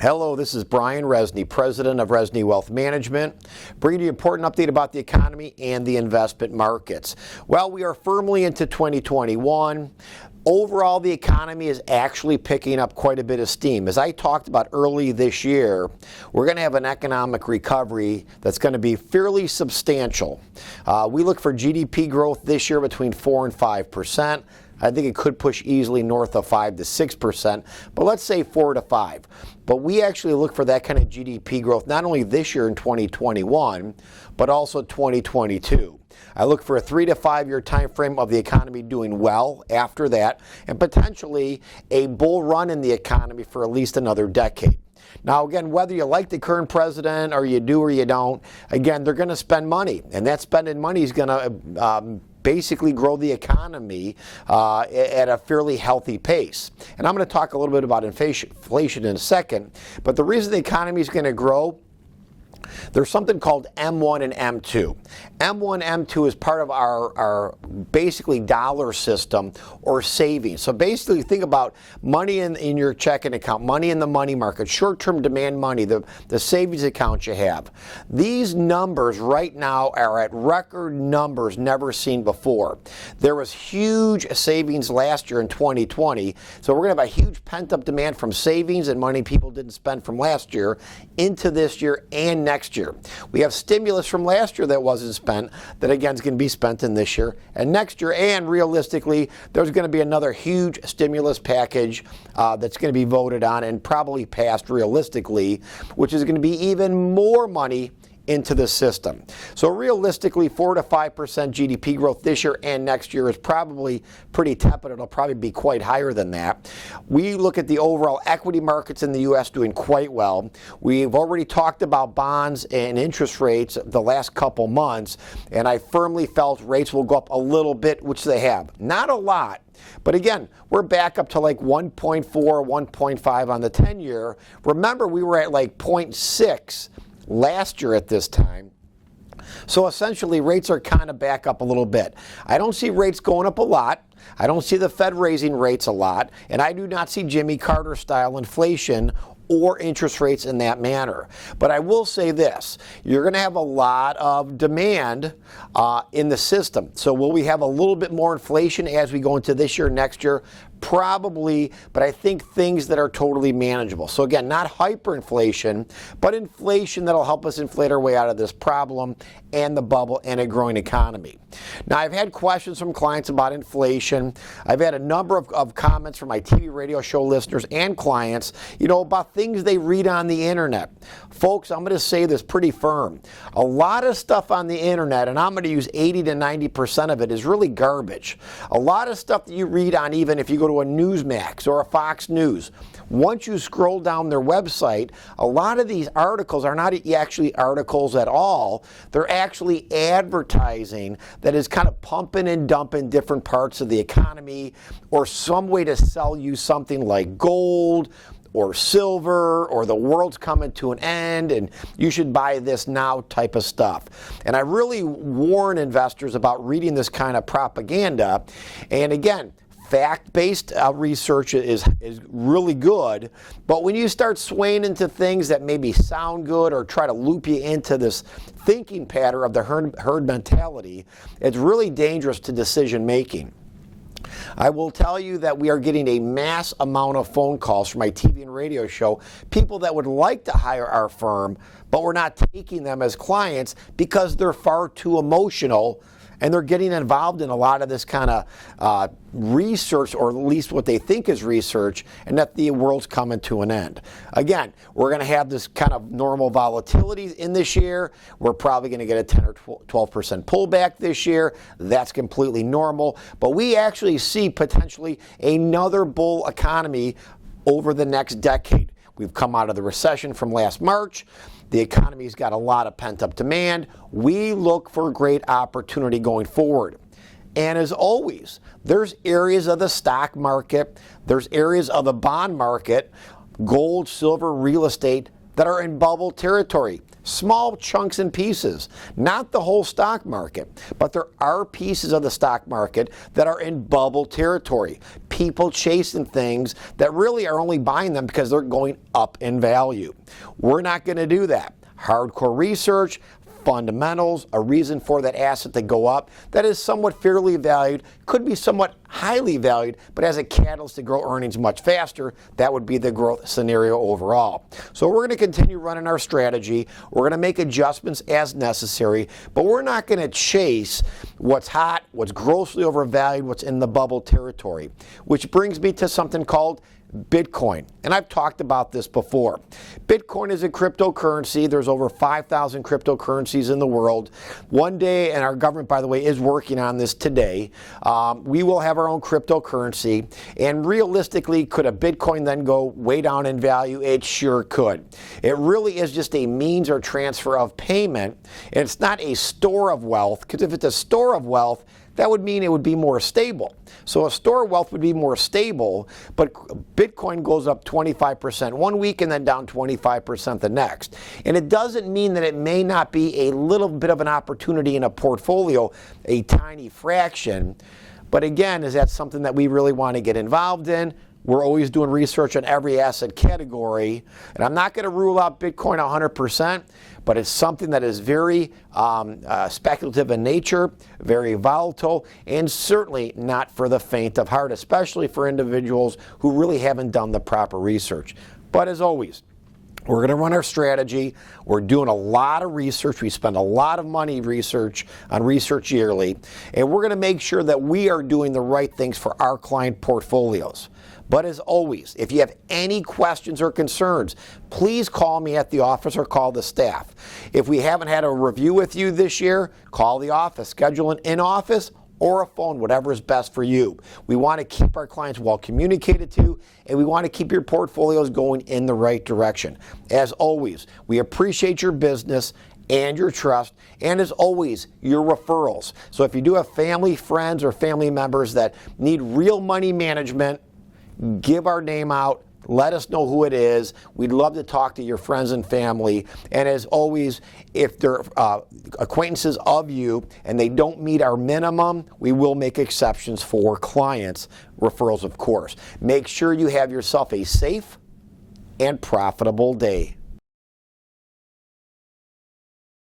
Hello, this is Brian Rezny, President of Rezny Wealth Management, bringing you an important update about the economy and the investment markets. Well, we are firmly into 2021. Overall, the economy is actually picking up quite a bit of steam. As I talked about early this year, we're going to have an economic recovery that's going to be fairly substantial. We look for GDP growth this year between 4 and 5%. I think it could push easily north of 5 to 6%, but let's say 4 to 5. But we actually look for that kind of GDP growth not only this year in 2021, but also 2022. I look for a 3 to 5 year time frame of the economy doing well after that, and potentially a bull run in the economy for at least another decade. Now, again, whether you like the current president or you do or you don't, again, they're going to spend money, and that spending money is going to basically grow the economy at a fairly healthy pace. And I'm going to talk a little bit about inflation in a second, but the reason the economy is going to grow, there's something called M1 and M2. M1, M2 is part of our basically dollar system or savings. So basically think about money in your checking account, money in the money market, short-term demand money, the savings account you have. These numbers right now are at record numbers never seen before. There was huge savings last year in 2020, so we're going to have a huge pent-up demand from savings and money people didn't spend from last year into this year and next year. We have stimulus from last year that wasn't spent, that again is going to be spent in this year and next year, and realistically there's going to be another huge stimulus package that's going to be voted on and probably passed realistically, which is going to be even more money into the system. So realistically, 4 to 5% GDP growth this year and next year is probably pretty tepid. It'll probably be quite higher than that. We look at the overall equity markets in the U.S. doing quite well. We've already talked about bonds and interest rates the last couple months, and I firmly felt rates will go up a little bit, which they have. Not a lot. But again, we're back up to like 1.4, 1.5 on the 10-year. Remember, we were at like 0.6 last year at this time. So essentially rates are kind of back up a little bit. I don't see rates going up a lot. I don't see the Fed raising rates a lot, and I do not see Jimmy Carter style inflation or interest rates in that manner. But I will say this, you're going to have a lot of demand in the system. So will we have a little bit more inflation as we go into this year, next year? Probably, but I think things that are totally manageable. So again, not hyperinflation, but inflation that'll help us inflate our way out of this problem and the bubble and a growing economy. Now, I've had questions from clients about inflation. I've had a number of comments from my TV radio show listeners and clients, about things they read on the internet. Folks, I'm going to say this pretty firm. A lot of stuff on the internet, and I'm going to use 80 to 90% of it, is really garbage. A lot of stuff that you read on, even if you go to a Newsmax or a Fox News, once you scroll down their website, a lot of these articles are not actually articles at all. They're actually advertising that is kind of pumping and dumping different parts of the economy or some way to sell you something like gold or silver, or the world's coming to an end, and you should buy this now type of stuff. And I really warn investors about reading this kind of propaganda. And again, fact-based research is really good, but when you start swaying into things that maybe sound good or try to loop you into this thinking pattern of the herd mentality, it's really dangerous to decision making. I will tell you that we are getting a mass amount of phone calls from my TV and radio show, people that would like to hire our firm, but we're not taking them as clients because they're far too emotional and they're getting involved in a lot of this kind of research, or at least what they think is research, and that the world's coming to an end. Again, we're going to have this kind of normal volatility in this year. We're probably going to get a 10 or 12% pullback this year. That's completely normal. But we actually see potentially another bull economy over the next decade. We've come out of the recession from last March. The economy's got a lot of pent-up demand. We look for great opportunity going forward. And as always, there's areas of the stock market, there's areas of the bond market, gold, silver, real estate, that are in bubble territory. Small chunks and pieces, not the whole stock market, but there are pieces of the stock market that are in bubble territory. people chasing things that really are only buying them because they're going up in value. We're not going to do that. Hardcore research, fundamentals, a reason for that asset to go up that is somewhat fairly valued, could be somewhat highly valued, but as a catalyst to grow earnings much faster. That would be the growth scenario overall. So we're going to continue running our strategy. We're going to make adjustments as necessary, but we're not going to chase what's hot, what's grossly overvalued, what's in the bubble territory, which brings me to something called Bitcoin. And I've talked about this before. Bitcoin is a cryptocurrency. There's over 5,000 cryptocurrencies in the world. One day, and our government, by the way, is working on this today, we will have our own cryptocurrency. And realistically, could a Bitcoin then go way down in value? It sure could. It really is just a means or transfer of payment. And it's not a store of wealth, because if it's a store of wealth, that would mean it would be more stable. So a store of wealth would be more stable, but Bitcoin goes up 25% one week and then down 25% the next. And it doesn't mean that it may not be a little bit of an opportunity in a portfolio, a tiny fraction. But again, is that something that we really want to get involved in? We're always doing research on every asset category. And I'm not going to rule out Bitcoin 100%, but it's something that is very speculative in nature, very volatile, and certainly not for the faint of heart, especially for individuals who really haven't done the proper research. But as always, we're going to run our strategy. We're doing a lot of research. We spend a lot of money on research yearly, and we're going to make sure that we are doing the right things for our client portfolios. But as always, if you have any questions or concerns, please call me at the office or call the staff. If we haven't had a review with you this year, call the office. Schedule an in-office or a phone, whatever is best for you. We want to keep our clients well communicated to, and we want to keep your portfolios going in the right direction. As always, we appreciate your business and your trust, and as always, your referrals. So if you do have family, friends, or family members that need real money management, give our name out. Let us know who it is. We'd love to talk to your friends and family. And as always, if they're acquaintances of you and they don't meet our minimum, we will make exceptions for clients. Referrals, of course. Make sure you have yourself a safe and profitable day.